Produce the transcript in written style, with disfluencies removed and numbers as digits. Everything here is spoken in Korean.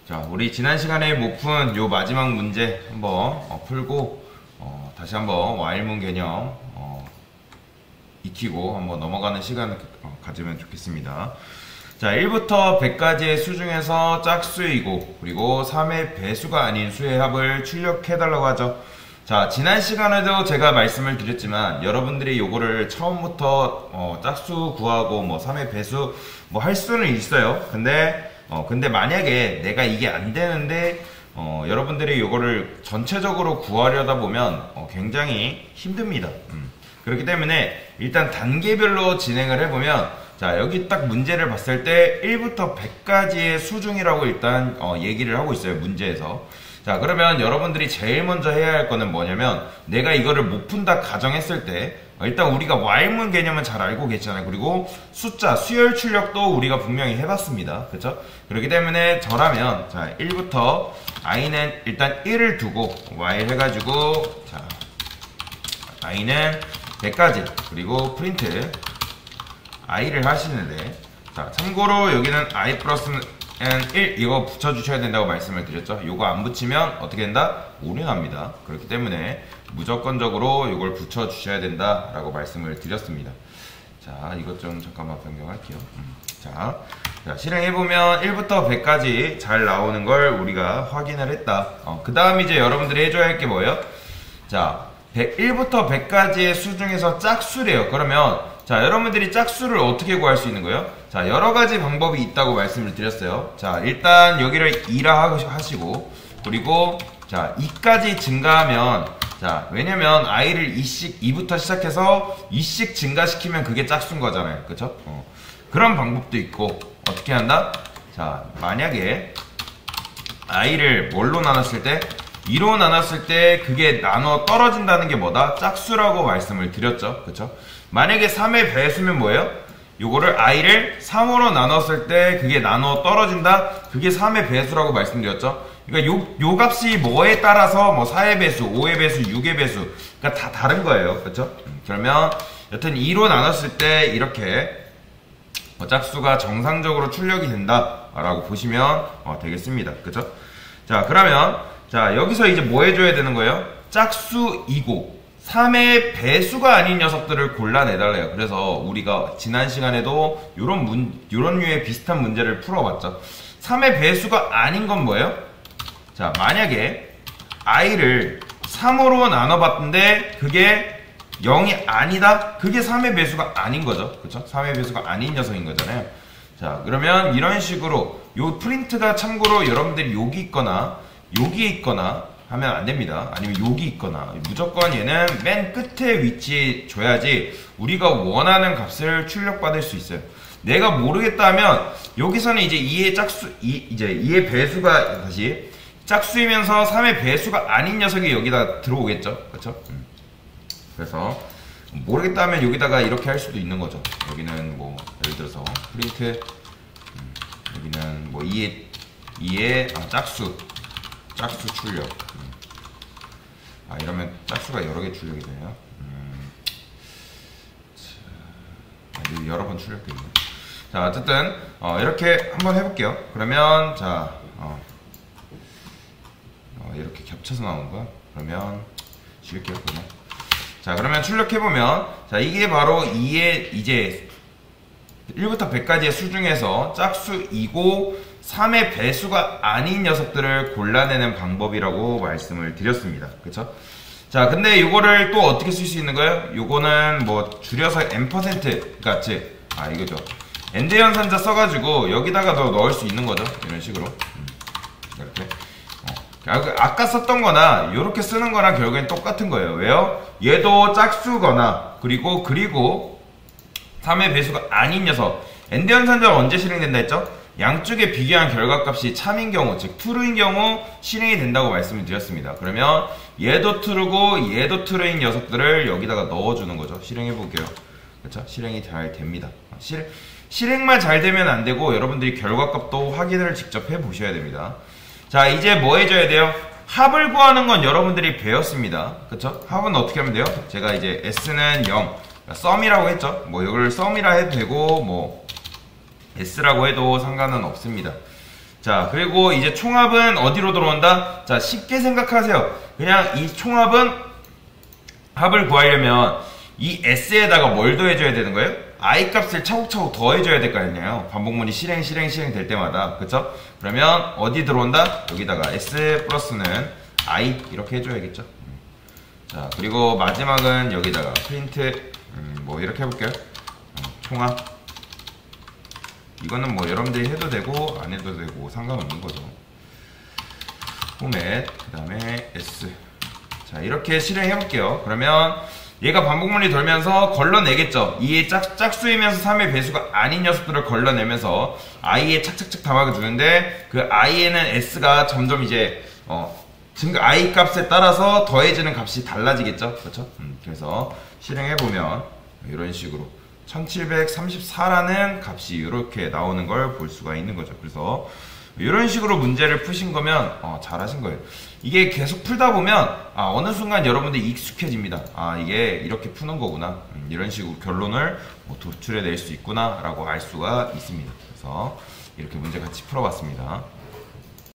자, 우리 지난 시간에 못 푼 요 마지막 문제 한번 풀고 다시 한번 와일문 개념 익히고 한번 넘어가는 시간을 가지면 좋겠습니다. 자, 1부터 100까지의 수 중에서 짝수이고 그리고 3의 배수가 아닌 수의 합을 출력해달라고 하죠. 자, 지난 시간에도 제가 말씀을 드렸지만 여러분들이 요거를 처음부터 짝수 구하고 뭐 3의 배수 뭐 할 수는 있어요. 근데 만약에 내가 이게 안 되는데 여러분들이 요거를 전체적으로 구하려다 보면 굉장히 힘듭니다. 그렇기 때문에 일단 단계별로 진행을 해보면, 자, 여기 딱 문제를 봤을 때 1부터 100까지의 수 중이라고 일단 얘기를 하고 있어요, 문제에서. 자, 그러면 여러분들이 제일 먼저 해야 할 거는 뭐냐면, 내가 이거를 못 푼다 가정했을 때 일단 우리가 와일문 개념은 잘 알고 계시잖아요. 그리고 숫자, 수열 출력도 우리가 분명히 해봤습니다. 그쵸? 그렇기 때문에 저라면, 자, 1부터 i는 일단 1을 두고 while 해가지고, 자, i는 100까지, 그리고 프린트 i를 하시는데, 자, 참고로 여기는 i 플러스 n1 이거 붙여주셔야 된다고 말씀을 드렸죠. 요거 안 붙이면 어떻게 된다? 오류납니다. 그렇기 때문에 무조건적으로 이걸 붙여주셔야 된다라고 말씀을 드렸습니다. 자, 이것 좀 잠깐만 변경할게요. 자, 실행해보면 1부터 100까지 잘 나오는 걸 우리가 확인을 했다. 그 다음 이제 여러분들이 해줘야 할 게 뭐예요? 자, 1부터 100까지의 수 중에서 짝수래요. 그러면 자, 여러분들이 짝수를 어떻게 구할 수 있는 거예요? 자, 여러 가지 방법이 있다고 말씀을 드렸어요. 자, 일단 여기를 2라 하시고, 그리고 자, 2까지 증가하면, 자, 왜냐면 i를 2부터 시작해서 2씩 증가시키면 그게 짝수인 거잖아요. 그쵸? 그런 방법도 있고, 어떻게 한다? 자, 만약에 i를 뭘로 나눴을 때? 2로 나눴을 때 그게 나눠 떨어진다는 게 뭐다? 짝수라고 말씀을 드렸죠. 그쵸? 만약에 3의 배수면 뭐예요? 요거를 i를 3으로 나눴을 때 그게 나눠 떨어진다? 그게 3의 배수라고 말씀드렸죠. 그러니까 요 값이 뭐에 따라서 뭐 4의 배수, 5의 배수, 6의 배수, 그러니까 다 다른 거예요. 그쵸? 그러면 여튼 2로 나눴을 때 이렇게 짝수가 정상적으로 출력이 된다 라고 보시면 되겠습니다. 그쵸? 자, 그러면 자, 여기서 이제 뭐 해줘야 되는 거예요? 짝수이고 3의 배수가 아닌 녀석들을 골라내달래요. 그래서 우리가 지난 시간에도 요런 류의 비슷한 문제를 풀어봤죠. 3의 배수가 아닌 건 뭐예요? 자, 만약에 i를 3으로 나눠봤는데 그게 0이 아니다? 그게 3의 배수가 아닌 거죠. 그쵸? 3의 배수가 아닌 녀석인 거잖아요. 자, 그러면 이런 식으로 요 프린트가 참고로 여러분들이 여기 있거나 하면 안 됩니다. 아니면 여기 있거나 무조건 얘는 맨 끝에 위치에 줘야지 우리가 원하는 값을 출력받을 수 있어요. 내가 모르겠다 하면 여기서는 이제 2의 배수가 다시 짝수이면서 3의 배수가 아닌 녀석이 여기다 들어오겠죠. 그렇죠? 그래서 모르겠다 하면 여기다가 이렇게 할 수도 있는 거죠. 여기는 뭐 예를 들어서 프린트 여기는 뭐 2의 짝수 출력. 이러면 짝수가 여러 개 출력이 돼요. 여러 번 출력되네요. 자, 어쨌든 이렇게 한번 해볼게요. 그러면 자, 이렇게 겹쳐서 나오는 거야. 그러면 지울게요. 그러면. 자, 그러면 출력해보면, 자, 이게 바로 2의 이제 1부터 100까지의 수 중에서 짝수이고 3의 배수가 아닌 녀석들을 골라내는 방법이라고 말씀을 드렸습니다. 그쵸? 자, 근데 이거를 또 어떻게 쓸 수 있는 거예요? 요거는 뭐 줄여서 n% 같이 이거죠. 엔드 연산자 써가지고 여기다가 더 넣을 수 있는 거죠. 이런 식으로 이렇게 아까 썼던 거나 이렇게 쓰는 거랑 결국엔 똑같은 거예요. 왜요? 얘도 짝수거나 그리고 3의 배수가 아닌 녀석. 엔드 연산자가 언제 실행된다 했죠? 양쪽에 비교한 결과값이 참인 경우, 즉 true인 경우 실행이 된다고 말씀을 드렸습니다. 그러면 얘도 true고 얘도 true인 녀석들을 여기다가 넣어주는 거죠. 실행해 볼게요. 그렇죠? 실행이 잘 됩니다. 실행만 잘 되면 안 되고 여러분들이 결과값도 확인을 직접 해 보셔야 됩니다. 자, 이제 뭐 해줘야 돼요? 합을 구하는 건 여러분들이 배웠습니다. 그쵸? 합은 어떻게 하면 돼요? 제가 이제 s는 0, 썸이라고 했죠? 뭐 이걸 썸이라 해도 되고 뭐 s라고 해도 상관은 없습니다. 자, 그리고 이제 총합은 어디로 들어온다? 자, 쉽게 생각하세요. 그냥 이 총합은 합을 구하려면 이 S에다가 뭘 더해줘야 되는 거예요? I 값을 차곡차곡 더해줘야 될 거 아니에요. 반복문이 실행 될 때마다. 그쵸? 그러면 어디 들어온다? 여기다가 S 플러스는 I 이렇게 해줘야겠죠. 자, 그리고 마지막은 여기다가 프린트 뭐 이렇게 해볼게요. 총합. 이거는 뭐 여러분들이 해도 되고 안 해도 되고 상관없는 거죠. 포맷 그 다음에 S. 자, 이렇게 실행해 볼게요. 그러면 얘가 반복문이 돌면서 걸러내겠죠. 2의 짝수이면서 3의 배수가 아닌 녀석들을 걸러내면서 i에 착착착 담아가 두는데 그 i에는 s가 점점 이제 증가 i 값에 따라서 더해지는 값이 달라지겠죠. 그렇죠? 그래서 실행해 보면 이런 식으로 1734라는 값이 이렇게 나오는 걸 볼 수가 있는 거죠. 그래서 이런 식으로 문제를 푸신 거면 잘하신 거예요. 이게 계속 풀다 보면 어느 순간 여러분들이 익숙해집니다. 이게 이렇게 푸는 거구나. 이런 식으로 결론을 도출해 낼 수 있구나 라고 알 수가 있습니다. 그래서 이렇게 문제 같이 풀어봤습니다.